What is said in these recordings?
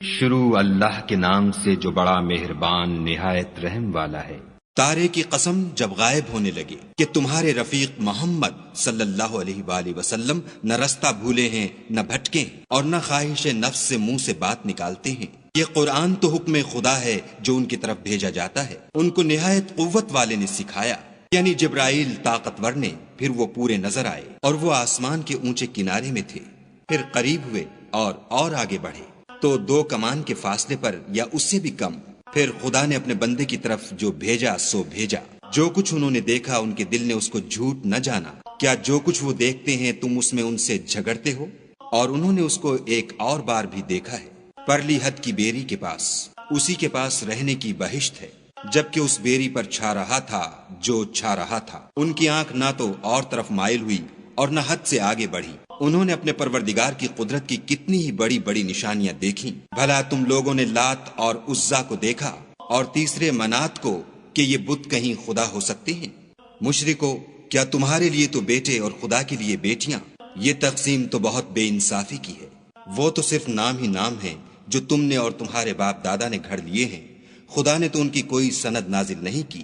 شروع اللہ کے نام سے جو بڑا مہربان نہایت رحم والا ہے۔ تارے کی قسم جب غائب ہونے لگے کہ تمہارے رفیق محمد صلی اللہ علیہ وآلہ وسلم نہ رستہ بھولے ہیں نہ بھٹکے ہیں اور نہ خواہش نفس سے منہ سے بات نکالتے ہیں۔ یہ قرآن تو حکم خدا ہے جو ان کی طرف بھیجا جاتا ہے۔ ان کو نہایت قوت والے نے سکھایا، یعنی جبرائیل طاقتور نے۔ پھر وہ پورے نظر آئے اور وہ آسمان کے اونچے کنارے میں تھے۔ پھر قریب ہوئے اور آگے بڑھے تو 2 کمان کے فاصلے پر یا اس سے بھی کم۔ پھر خدا نے اپنے بندے کی طرف جو بھیجا سو بھیجا۔ جو کچھ انہوں نے دیکھا ان کے دل نے اس کو جھوٹ نہ جانا۔ کیا جو کچھ وہ دیکھتے ہیں تم اس میں ان سے جھگڑتے ہو؟ اور انہوں نے اس کو ایک اور بار بھی دیکھا ہے، پرلی حد کی بیری کے پاس، اسی کے پاس رہنے کی بہشت ہے، جبکہ اس بیری پر چھا رہا تھا جو چھا رہا تھا۔ ان کی آنکھ نہ تو اور طرف مائل ہوئی اور نہ حد سے آگے بڑھی۔ انہوں نے اپنے پروردگار کی قدرت کی کتنی ہی بڑی بڑی نشانیاں دیکھیں۔ بھلا تم لوگوں نے لات اور عزا کو دیکھا اور تیسرے منات کو کہ یہ بت کہیں خدا ہو سکتے ہیں؟ مشرکو، کیا تمہارے لیے تو بیٹے اور خدا کے لیے بیٹیاں؟ یہ تقسیم تو بہت بے انصافی کی ہے۔ وہ تو صرف نام ہی نام ہیں جو تم نے اور تمہارے باپ دادا نے گھڑ لیے ہیں۔ خدا نے تو ان کی کوئی سند نازل نہیں کی۔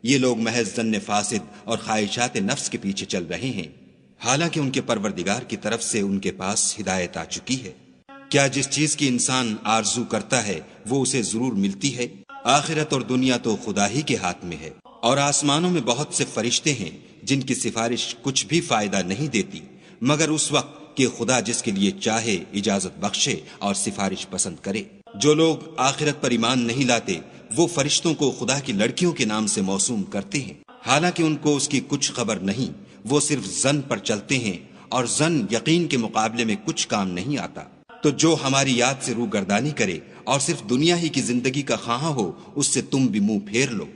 یہ لوگ محض ظن فاسد اور خواہشات نفس کے پیچھے چل رہے ہیں، حالانکہ ان کے پروردگار کی طرف سے ان کے پاس ہدایت آ چکی ہے۔ کیا جس چیز کی انسان آرزو کرتا ہے وہ اسے ضرور ملتی ہے؟ آخرت اور دنیا تو خدا ہی کے ہاتھ میں ہے۔ اور آسمانوں میں بہت سے فرشتے ہیں جن کی سفارش کچھ بھی فائدہ نہیں دیتی مگر اس وقت کہ خدا جس کے لیے چاہے اجازت بخشے اور سفارش پسند کرے۔ جو لوگ آخرت پر ایمان نہیں لاتے وہ فرشتوں کو خدا کی لڑکیوں کے نام سے موسوم کرتے ہیں، حالانکہ ان کو اس کی کچھ خبر نہیں۔ وہ صرف ظن پر چلتے ہیں اور ظن یقین کے مقابلے میں کچھ کام نہیں آتا۔ تو جو ہماری یاد سے روگردانی کرے اور صرف دنیا ہی کی زندگی کا خواہاں ہو اس سے تم بھی منہ پھیر لو۔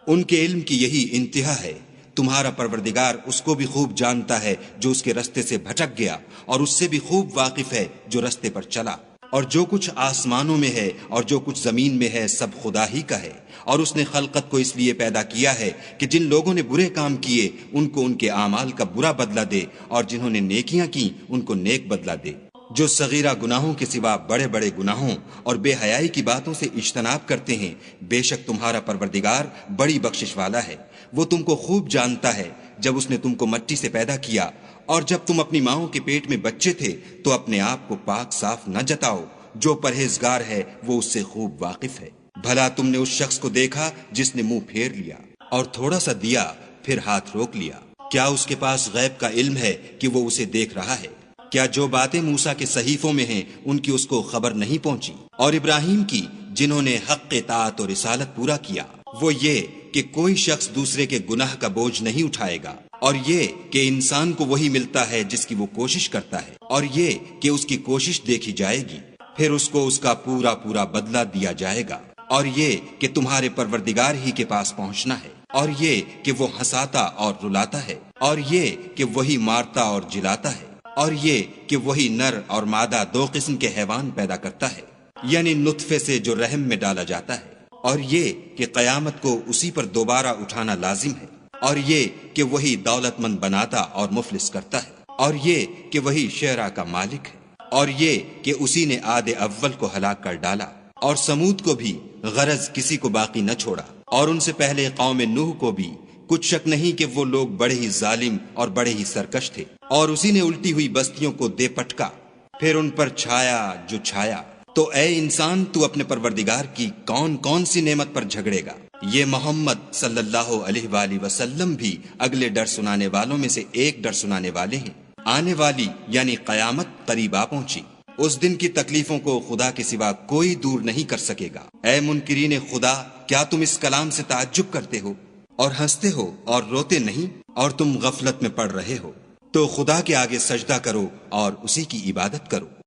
ان کے علم کی یہی انتہا ہے۔ تمہارا پروردگار اس کو بھی خوب جانتا ہے جو اس کے رستے سے بھٹک گیا، اور اس سے بھی خوب واقف ہے جو رستے پر چلا۔ اور جو کچھ آسمانوں میں ہے اور جو کچھ زمین میں ہے سب خدا ہی کا ہے۔ اور اس نے خلقت کو اس لیے پیدا کیا ہے کہ جن لوگوں نے برے کام کیے ان کو ان کے اعمال کا برا بدلہ دے، اور جنہوں نے نیکیاں کی ان کو نیک بدلہ دے۔ جو صغیرہ گناہوں کے سوا بڑے بڑے گناہوں اور بے حیائی کی باتوں سے اجتناب کرتے ہیں، بے شک تمہارا پروردگار بڑی بخشش والا ہے۔ وہ تم کو خوب جانتا ہے۔ جب اس نے تم کو مٹی سے پیدا کیا اور جب تم اپنی ماؤں کے پیٹ میں بچے تھے تو اپنے آپ کو پاک صاف نہ جتاؤ۔ جو پرہیزگار ہے وہ اس سے خوب واقف ہے۔ بھلا تم نے اس شخص کو دیکھا جس نے منہ پھیر لیا اور تھوڑا سا دیا پھر ہاتھ روک لیا؟ کیا اس کے پاس غیب کا علم ہے کہ وہ اسے دیکھ رہا ہے؟ کیا جو باتیں موسیٰ کے صحیفوں میں ہیں ان کی اس کو خبر نہیں پہنچی؟ اور ابراہیم کی جنہوں نے حق اطاعت اور رسالت پورا کیا، وہ یہ کہ کوئی شخص دوسرے کے گناہ کا بوجھ نہیں اٹھائے گا، اور یہ کہ انسان کو وہی ملتا ہے جس کی وہ کوشش کرتا ہے، اور یہ کہ اس کی کوشش دیکھی جائے گی، پھر اس کو اس کا پورا پورا بدلہ دیا جائے گا، اور یہ کہ تمہارے پروردگار ہی کے پاس پہنچنا ہے، اور یہ کہ وہ ہنساتا اور رلاتا ہے، اور یہ کہ وہی مارتا اور جلاتا ہے، اور یہ کہ وہی نر اور مادہ 2 قسم کے حیوان پیدا کرتا ہے، یعنی نطفے سے جو رحم میں ڈالا جاتا ہے، اور یہ کہ قیامت کو اسی پر دوبارہ اٹھانا لازم ہے، اور یہ کہ وہی دولت مند بناتا اور مفلس کرتا ہے، اور یہ کہ وہی شعرا کا مالک ہے، اور یہ کہ اسی نے عاد اول کو ہلاک کر ڈالا، اور سمود کو بھی غرض کسی کو باقی نہ چھوڑا، اور ان سے پہلے قوم نوح کو بھی۔ کچھ شک نہیں کہ وہ لوگ بڑے ہی ظالم اور بڑے ہی سرکش تھے، اور اسی نے الٹی ہوئی بستیوں کو دے پٹکا، پھر ان پر چھایا جو چھایا۔ تو اے انسان، تو اپنے پروردگار کی کون کون سی نعمت پر جھگڑے گا؟ یہ محمد صلی اللہ علیہ وآلہ وسلم بھی اگلے ڈر سنانے والوں میں سے ایک ڈر سنانے والے ہیں۔ آنے والی یعنی قیامت قریب آ پہنچی۔ اس دن کی تکلیفوں کو خدا کے سوا کوئی دور نہیں کر سکے گا۔ اے منکرین خدا، کیا تم اس کلام سے تعجب کرتے ہو اور ہنستے ہو اور روتے نہیں، اور تم غفلت میں پڑ رہے ہو؟ تو خدا کے آگے سجدہ کرو اور اسی کی عبادت کرو۔